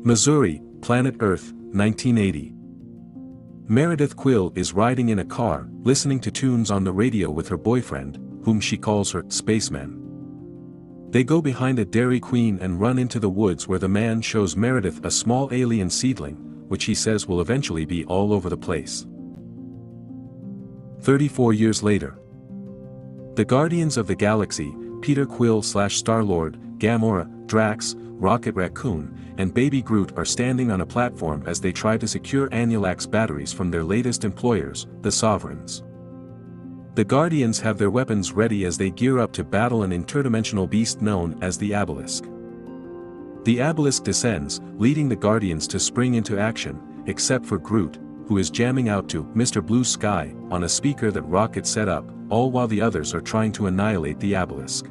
Missouri, Planet Earth, 1980. Meredith Quill is riding in a car, listening to tunes on the radio with her boyfriend, whom she calls her spaceman. They go behind a Dairy Queen and run into the woods where the man shows Meredith a small alien seedling, which he says will eventually be all over the place. 34 years later. The Guardians of the Galaxy, Peter Quill / Star-Lord, Gamora, Drax, Rocket Raccoon, and Baby Groot are standing on a platform as they try to secure Anulax batteries from their latest employers, the Sovereigns. The Guardians have their weapons ready as they gear up to battle an interdimensional beast known as the Obelisk. The Obelisk descends, leading the Guardians to spring into action, except for Groot, who is jamming out to Mr. Blue Sky on a speaker that Rocket set up, all while the others are trying to annihilate the Obelisk.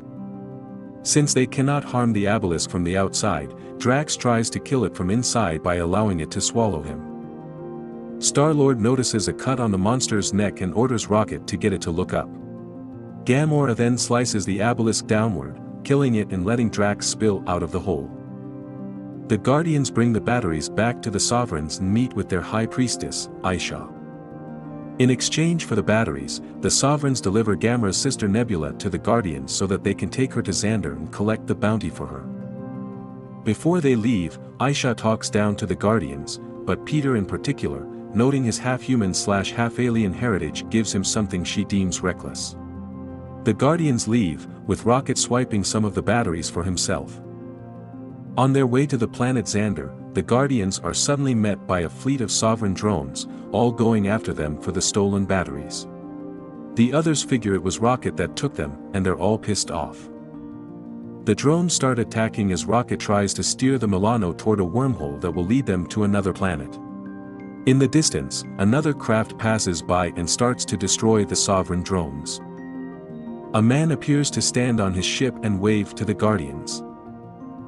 Since they cannot harm the Obelisk from the outside, Drax tries to kill it from inside by allowing it to swallow him. Star-Lord notices a cut on the monster's neck and orders Rocket to get it to look up. Gamora then slices the Obelisk downward, killing it and letting Drax spill out of the hole. The Guardians bring the batteries back to the Sovereigns and meet with their High Priestess, Aisha. In exchange for the batteries, the Sovereigns deliver Gamora's sister Nebula to the Guardians so that they can take her to Xandar and collect the bounty for her. Before they leave, Aisha talks down to the Guardians, but Peter in particular, noting his half-human / half-alien heritage, gives him something she deems reckless. The Guardians leave, with Rocket swiping some of the batteries for himself. On their way to the planet Xandar, the Guardians are suddenly met by a fleet of Sovereign drones, all going after them for the stolen batteries. The others figure it was Rocket that took them, and they're all pissed off. The drones start attacking as Rocket tries to steer the Milano toward a wormhole that will lead them to another planet. In the distance, another craft passes by and starts to destroy the Sovereign drones. A man appears to stand on his ship and wave to the Guardians.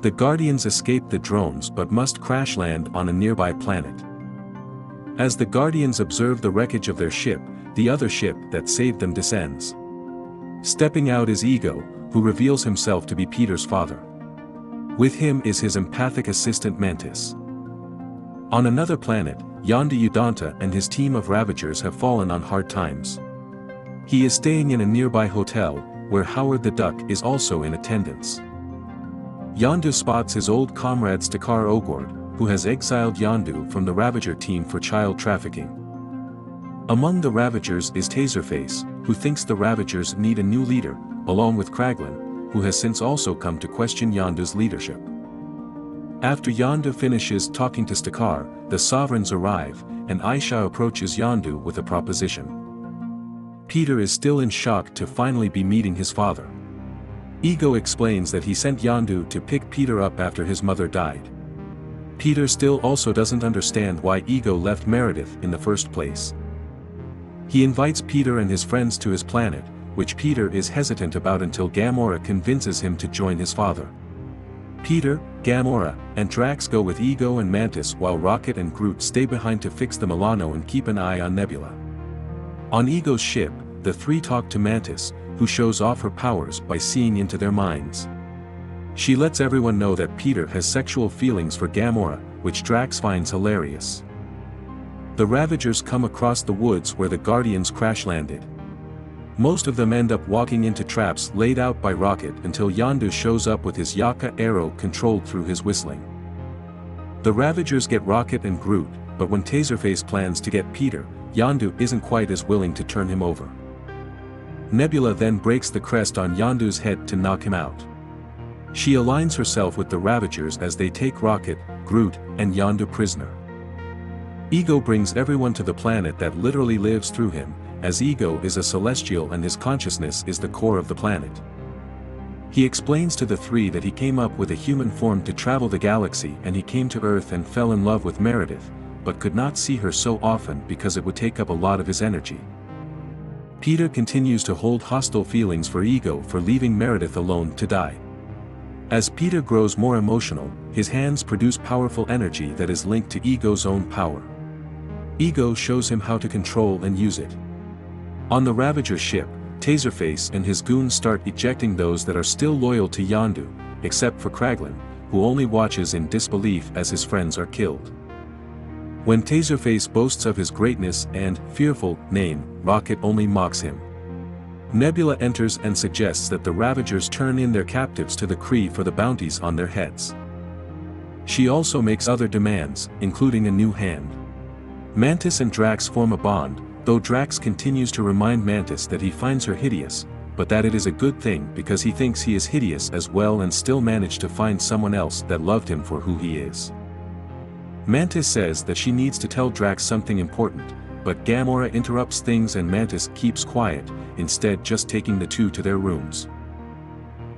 The Guardians escape the drones but must crash land on a nearby planet. As the Guardians observe the wreckage of their ship, the other ship that saved them descends. Stepping out is Ego, who reveals himself to be Peter's father. With him is his empathic assistant Mantis. On another planet, Yondu Udonta and his team of Ravagers have fallen on hard times. He is staying in a nearby hotel, where Howard the Duck is also in attendance. Yondu spots his old comrade Stakar Ogord, who has exiled Yondu from the Ravager team for child trafficking. Among the Ravagers is Taserface, who thinks the Ravagers need a new leader, along with Kraglin, who has since also come to question Yondu's leadership. After Yondu finishes talking to Stakar, the Sovereigns arrive, and Aisha approaches Yondu with a proposition. Peter is still in shock to finally be meeting his father. Ego explains that he sent Yondu to pick Peter up after his mother died. Peter still also doesn't understand why Ego left Meredith in the first place. He invites Peter and his friends to his planet, which Peter is hesitant about until Gamora convinces him to join his father. Peter, Gamora, and Drax go with Ego and Mantis while Rocket and Groot stay behind to fix the Milano and keep an eye on Nebula. On Ego's ship, the three talk to Mantis, who shows off her powers by seeing into their minds. She lets everyone know that Peter has sexual feelings for Gamora, which Drax finds hilarious. The Ravagers come across the woods where the Guardians crash-landed. Most of them end up walking into traps laid out by Rocket until Yondu shows up with his Yaka arrow controlled through his whistling. The Ravagers get Rocket and Groot, but when Taserface plans to get Peter, Yondu isn't quite as willing to turn him over. Nebula then breaks the crest on Yondu's head to knock him out. She aligns herself with the Ravagers as they take Rocket, Groot, and Yondu prisoner. Ego brings everyone to the planet that literally lives through him, as Ego is a celestial and his consciousness is the core of the planet. He explains to the three that he came up with a human form to travel the galaxy and he came to Earth and fell in love with Meredith, but could not see her so often because it would take up a lot of his energy. Peter continues to hold hostile feelings for Ego for leaving Meredith alone to die. As Peter grows more emotional, his hands produce powerful energy that is linked to Ego's own power. Ego shows him how to control and use it. On the Ravager ship, Taserface and his goons start ejecting those that are still loyal to Yondu, except for Kraglin, who only watches in disbelief as his friends are killed. When Taserface boasts of his greatness and fearful name, Rocket only mocks him. Nebula enters and suggests that the Ravagers turn in their captives to the Kree for the bounties on their heads. She also makes other demands, including a new hand. Mantis and Drax form a bond, though Drax continues to remind Mantis that he finds her hideous, but that it is a good thing because he thinks he is hideous as well and still managed to find someone else that loved him for who he is. Mantis says that she needs to tell Drax something important, but Gamora interrupts things and Mantis keeps quiet, instead just taking the two to their rooms.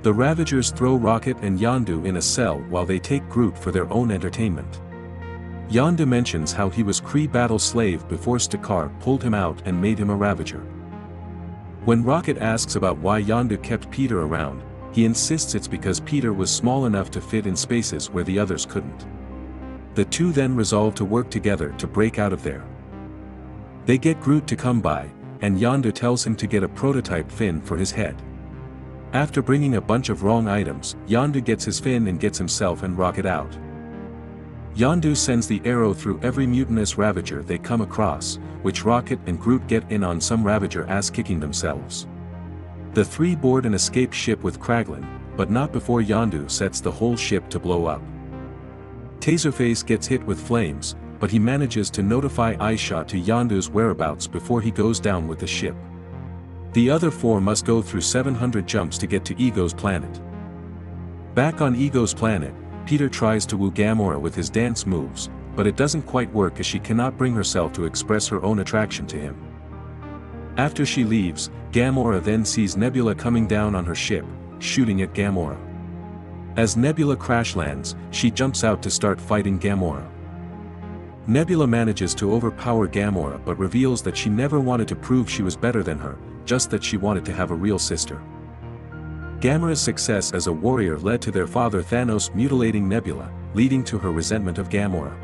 The Ravagers throw Rocket and Yondu in a cell while they take Groot for their own entertainment. Yondu mentions how he was Kree battle slave before Stakar pulled him out and made him a Ravager. When Rocket asks about why Yondu kept Peter around, he insists it's because Peter was small enough to fit in spaces where the others couldn't. The two then resolve to work together to break out of there. They get Groot to come by, and Yondu tells him to get a prototype fin for his head. After bringing a bunch of wrong items, Yondu gets his fin and gets himself and Rocket out. Yondu sends the arrow through every mutinous Ravager they come across, which Rocket and Groot get in on some Ravager ass-kicking themselves. The three board an escape ship with Kraglin, but not before Yondu sets the whole ship to blow up. Taserface gets hit with flames, but he manages to notify Aisha to Yondu's whereabouts before he goes down with the ship. The other four must go through 700 jumps to get to Ego's planet. Back on Ego's planet, Peter tries to woo Gamora with his dance moves, but it doesn't quite work as she cannot bring herself to express her own attraction to him. After she leaves, Gamora then sees Nebula coming down on her ship, shooting at Gamora. As Nebula crash lands, she jumps out to start fighting Gamora. Nebula manages to overpower Gamora but reveals that she never wanted to prove she was better than her, just that she wanted to have a real sister. Gamora's success as a warrior led to their father Thanos mutilating Nebula, leading to her resentment of Gamora.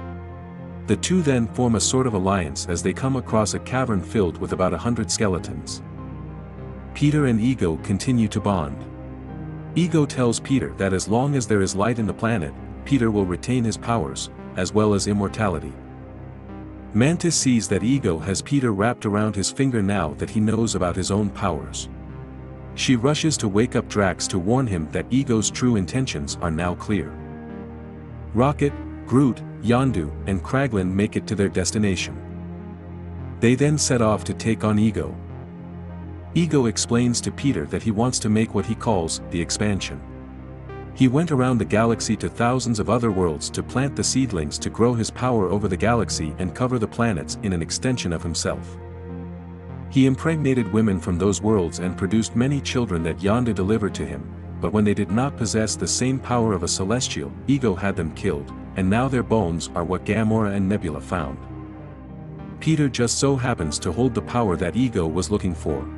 The two then form a sort of alliance as they come across a cavern filled with about 100 skeletons. Peter and Ego continue to bond. Ego tells Peter that as long as there is light in the planet, Peter will retain his powers, as well as immortality. Mantis sees that Ego has Peter wrapped around his finger now that he knows about his own powers. She rushes to wake up Drax to warn him that Ego's true intentions are now clear. Rocket, Groot, Yondu, and Kraglin make it to their destination. They then set off to take on Ego. Ego explains to Peter that he wants to make what he calls the expansion. He went around the galaxy to thousands of other worlds to plant the seedlings to grow his power over the galaxy and cover the planets in an extension of himself. He impregnated women from those worlds and produced many children that Yondu delivered to him, but when they did not possess the same power of a celestial, Ego had them killed, and now their bones are what Gamora and Nebula found. Peter just so happens to hold the power that Ego was looking for.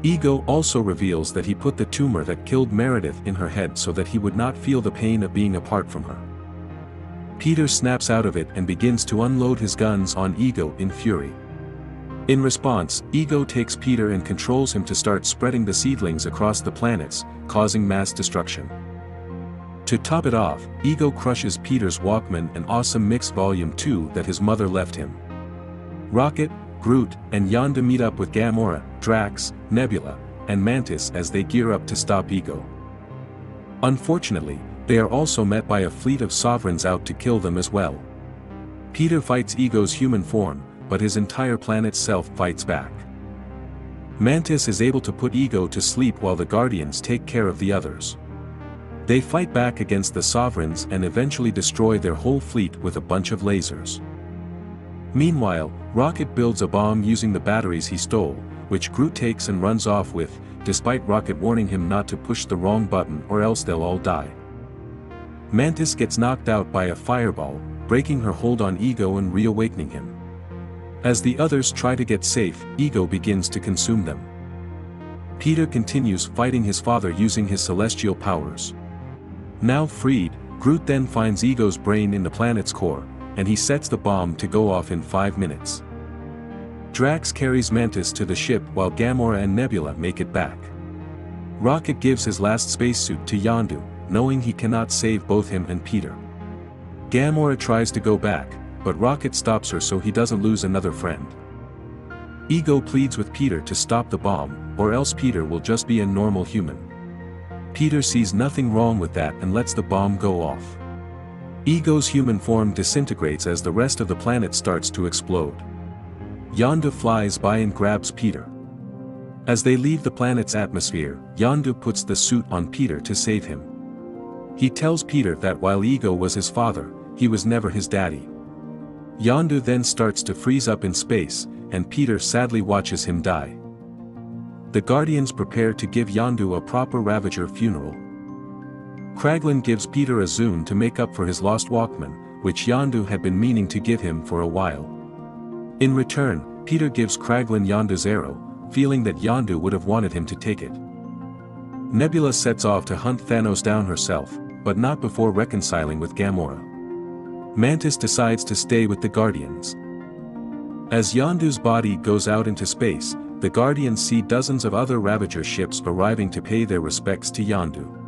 Ego also reveals that he put the tumor that killed Meredith in her head so that he would not feel the pain of being apart from her. Peter snaps out of it and begins to unload his guns on Ego in fury. In response, Ego takes Peter and controls him to start spreading the seedlings across the planets, causing mass destruction. To top it off, Ego crushes Peter's Walkman, an awesome mix Volume 2 that his mother left him. Rocket, Groot, and Yondu meet up with Gamora, Drax, Nebula, and Mantis as they gear up to stop Ego. Unfortunately, they are also met by a fleet of Sovereigns out to kill them as well. Peter fights Ego's human form, but his entire planet's self fights back. Mantis is able to put Ego to sleep while the Guardians take care of the others. They fight back against the Sovereigns and eventually destroy their whole fleet with a bunch of lasers. Meanwhile, Rocket builds a bomb using the batteries he stole, which Groot takes and runs off with, despite Rocket warning him not to push the wrong button or else they'll all die. Mantis gets knocked out by a fireball, breaking her hold on Ego and reawakening him. As the others try to get safe, Ego begins to consume them. Peter continues fighting his father using his celestial powers. Now freed, Groot then finds Ego's brain in the planet's core, and he sets the bomb to go off in 5 minutes. Drax carries Mantis to the ship while Gamora and Nebula make it back. Rocket gives his last spacesuit to Yondu, knowing he cannot save both him and Peter. Gamora tries to go back, but Rocket stops her so he doesn't lose another friend. Ego pleads with Peter to stop the bomb, or else Peter will just be a normal human. Peter sees nothing wrong with that and lets the bomb go off. Ego's human form disintegrates as the rest of the planet starts to explode. Yondu flies by and grabs Peter. As they leave the planet's atmosphere, Yondu puts the suit on Peter to save him. He tells Peter that while Ego was his father, he was never his daddy. Yondu then starts to freeze up in space, and Peter sadly watches him die. The Guardians prepare to give Yondu a proper Ravager funeral. Kraglin gives Peter a Zune to make up for his lost Walkman, which Yondu had been meaning to give him for a while. In return, Peter gives Kraglin Yondu's arrow, feeling that Yondu would have wanted him to take it. Nebula sets off to hunt Thanos down herself, but not before reconciling with Gamora. Mantis decides to stay with the Guardians. As Yondu's body goes out into space, the Guardians see dozens of other Ravager ships arriving to pay their respects to Yondu.